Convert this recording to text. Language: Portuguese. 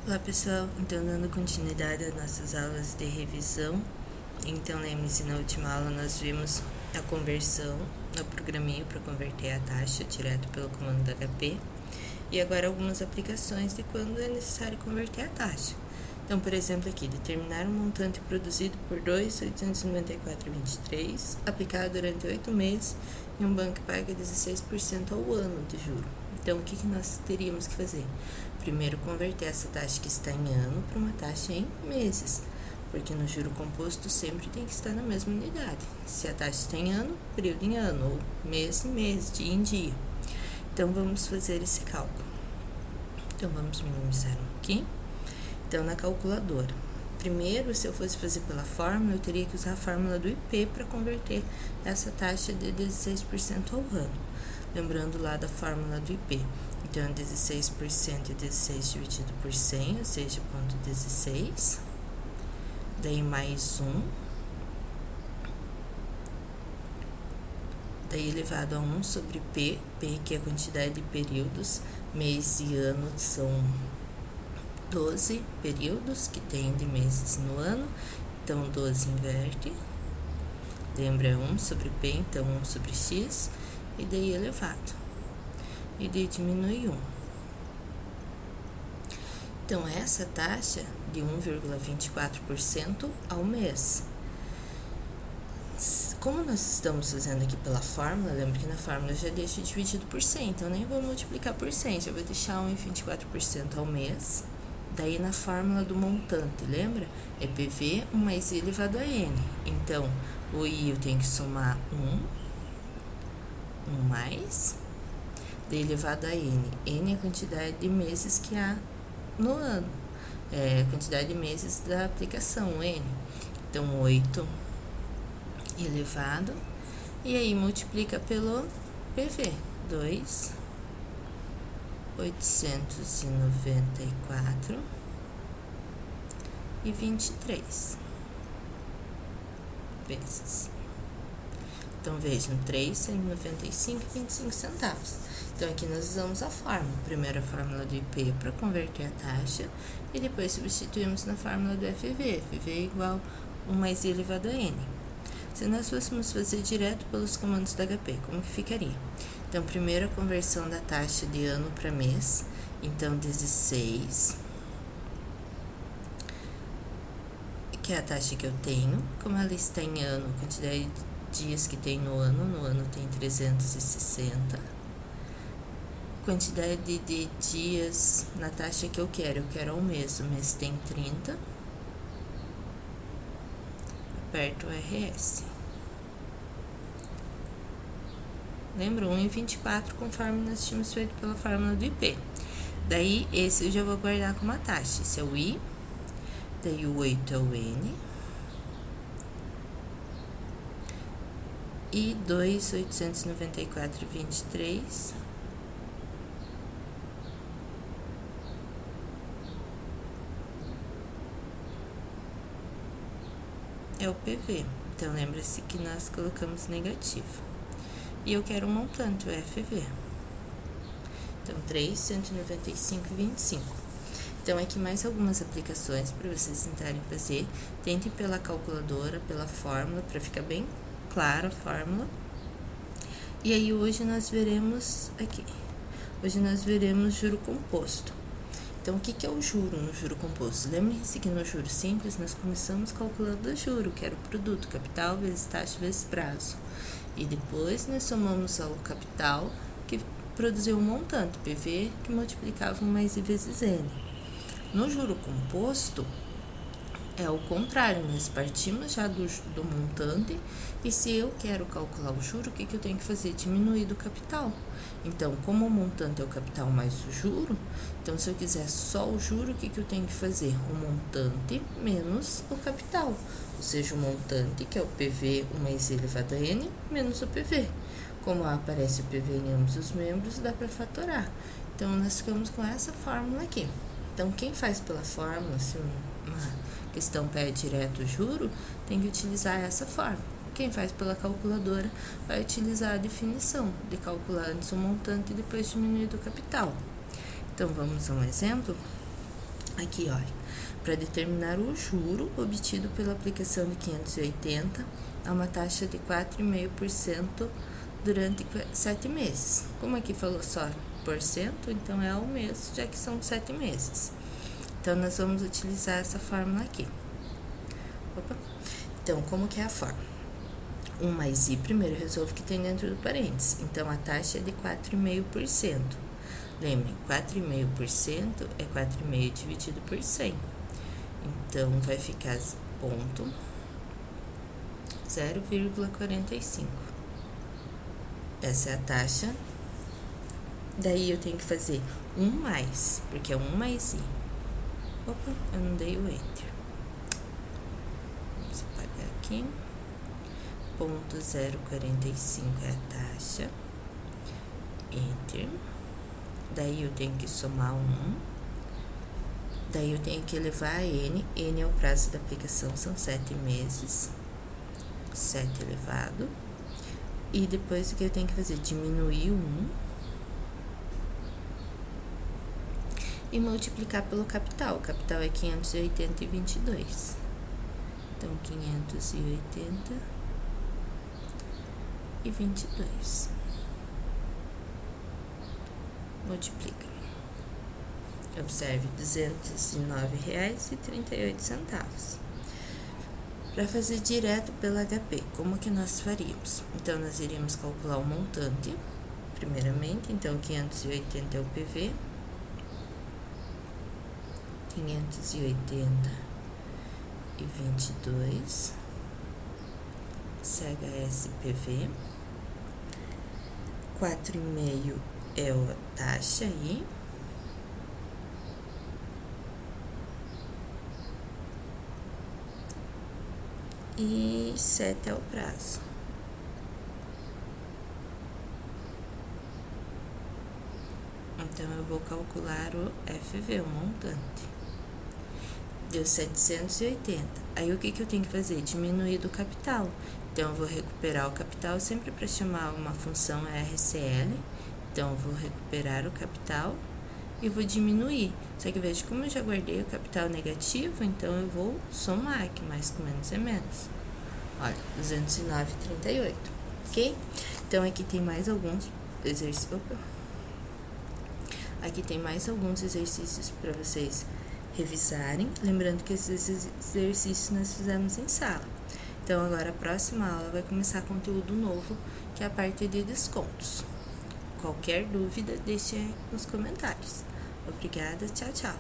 Olá pessoal, então dando continuidade às nossas aulas de revisão, então lembre-se, na última aula nós vimos a conversão no programinha para converter a taxa direto pelo comando da HP e agora algumas aplicações de quando é necessário converter a taxa. Então, por exemplo, aqui, determinar um montante produzido por 2.894,23 aplicado durante 8 meses em um banco que paga 16% ao ano de juro. Então, o que nós teríamos que fazer? Primeiro, converter essa taxa que está em ano para uma taxa em meses, porque no juro composto sempre tem que estar na mesma unidade. Se a taxa está em ano, período em ano, ou mês em mês, dia em dia. Então, vamos fazer esse cálculo. Então, vamos minimizar aqui. Então, na calculadora. Primeiro, se eu fosse fazer pela fórmula, eu teria que usar a fórmula do IP para converter essa taxa de 16% ao ano. Lembrando lá da fórmula do IP. Então, 16% e 16 dividido por 100, ou seja, 0,16. Daí, mais 1. Daí, elevado a 1 sobre P. P, que é a quantidade de períodos. Mês e ano são 12 períodos que tem de meses no ano. Então, 12 inverte. Lembra 1 sobre P, então 1 sobre X. E daí, elevado. E daí diminui 1. Então, essa taxa de 1,24% ao mês. Como nós estamos fazendo aqui pela fórmula, lembra que na fórmula eu já deixo dividido por 100, então nem vou multiplicar por 100, já vou deixar 1,24% ao mês. Daí, na fórmula do montante, lembra? É PV 1 mais I elevado a N. Então, o I eu tenho que somar 1 mais... Daí, elevado a N. N é a quantidade de meses que há no ano. É a quantidade de meses da aplicação, N. Então, 8 elevado. E aí, multiplica pelo PV. 2.894,23 vezes. Então, vejam, 3,95,25 centavos. Então, aqui nós usamos a fórmula. Primeiro, a fórmula do IP para converter a taxa. E depois, substituímos na fórmula do FV. FV é igual a 1 mais I elevado a N. Se nós fôssemos fazer direto pelos comandos da HP, como que ficaria? Então, primeiro, a conversão da taxa de ano para mês. Então, 16, que é a taxa que eu tenho. Como ela está em ano, a quantidade de dias que tem no ano tem 360. Quantidade de dias na taxa que eu quero ao mês. O mês tem 30. Aperto o RS. Lembra? 1,24 conforme nós tínhamos feito pela fórmula do IP. Daí, esse eu já vou guardar como a taxa. Esse é o I. Daí, o 8 é o N. E 2.894,23 é o PV. Então, lembra-se que nós colocamos negativo. E eu quero um montante, o FV. Então, 3.195,25. Então, aqui mais algumas aplicações para vocês tentarem fazer. Tentem pela calculadora, pela fórmula, para ficar bem claro a fórmula. E aí, hoje nós veremos aqui. Hoje nós veremos juro composto. Então, o que é o juro no juro composto? Lembrem-se que no juro simples, nós começamos calculando o juro, que era o produto, capital vezes taxa vezes prazo. E depois, nós somamos ao capital, que produziu um montante, PV, que multiplicava 1 mais I vezes N. No juro composto, é o contrário, nós partimos já do montante, e se eu quero calcular o juro, o que eu tenho que fazer? Diminuir do capital. Então, como o montante é o capital mais o juro, então se eu quiser só o juro, o que eu tenho que fazer? O montante menos o capital, ou seja, o montante, que é o PV 1 mais I elevado a N, menos o PV. Como aparece o PV em ambos os membros, dá para fatorar. Então, nós ficamos com essa fórmula aqui. Então, quem faz pela fórmula, se uma questão pede direto o juro, tem que utilizar essa fórmula. Quem faz pela calculadora vai utilizar a definição de calcular antes o montante e depois diminuir do capital. Então, vamos a um exemplo. Aqui, olha, para determinar o juro obtido pela aplicação de 580 a uma taxa de 4,5% durante 7 meses. Como aqui falou só por cento, então é ao mês, já que são 7 meses. Então, nós vamos utilizar essa fórmula aqui. Opa. Então, como que é a fórmula? 1 mais i, primeiro resolvo o que tem dentro do parênteses. Então, a taxa é de 4,5%. Lembrem, 4,5% é 4,5 dividido por 100. Então, vai ficar ponto 0,45. Essa é a taxa. Daí, eu tenho que fazer 1 mais, porque é 1 mais i. Opa, eu não dei o enter. Vamos apagar aqui. Ponto 0,45 é a taxa. Enter. Daí eu tenho que somar 1. Daí eu tenho que elevar a n. N é o prazo da aplicação, são 7 meses. 7 elevado. E depois o que eu tenho que fazer? Diminuir o 1. E multiplicar pelo capital. O capital é 580 e 22. Então, 580 e 22. Multiplica. Observe, R$ 209,38. Para fazer direto pela HP, como que nós faríamos? Então, nós iríamos calcular o montante, primeiramente. Então, 580 é o PV. 580 e 22. CHSPV. 4,5 é a taxa aí. E 7 é o prazo. Então, eu vou calcular o FV, o montante. Deu 780. Aí, o que eu tenho que fazer? Diminuir do capital. Então, eu vou recuperar o capital, sempre para chamar uma função RCL. Então, eu vou recuperar o capital e vou diminuir. Só que veja, como eu já guardei o capital negativo, então eu vou somar, que mais com menos é menos. Olha, 209,38, ok? Então, aqui tem mais alguns exercícios. Opa. Aqui tem mais alguns exercícios para vocês revisarem. Lembrando que esses exercícios nós fizemos em sala. Então, agora a próxima aula vai começar conteúdo novo, que é a parte de descontos. Qualquer dúvida, deixe aí nos comentários. Obrigada, tchau, tchau.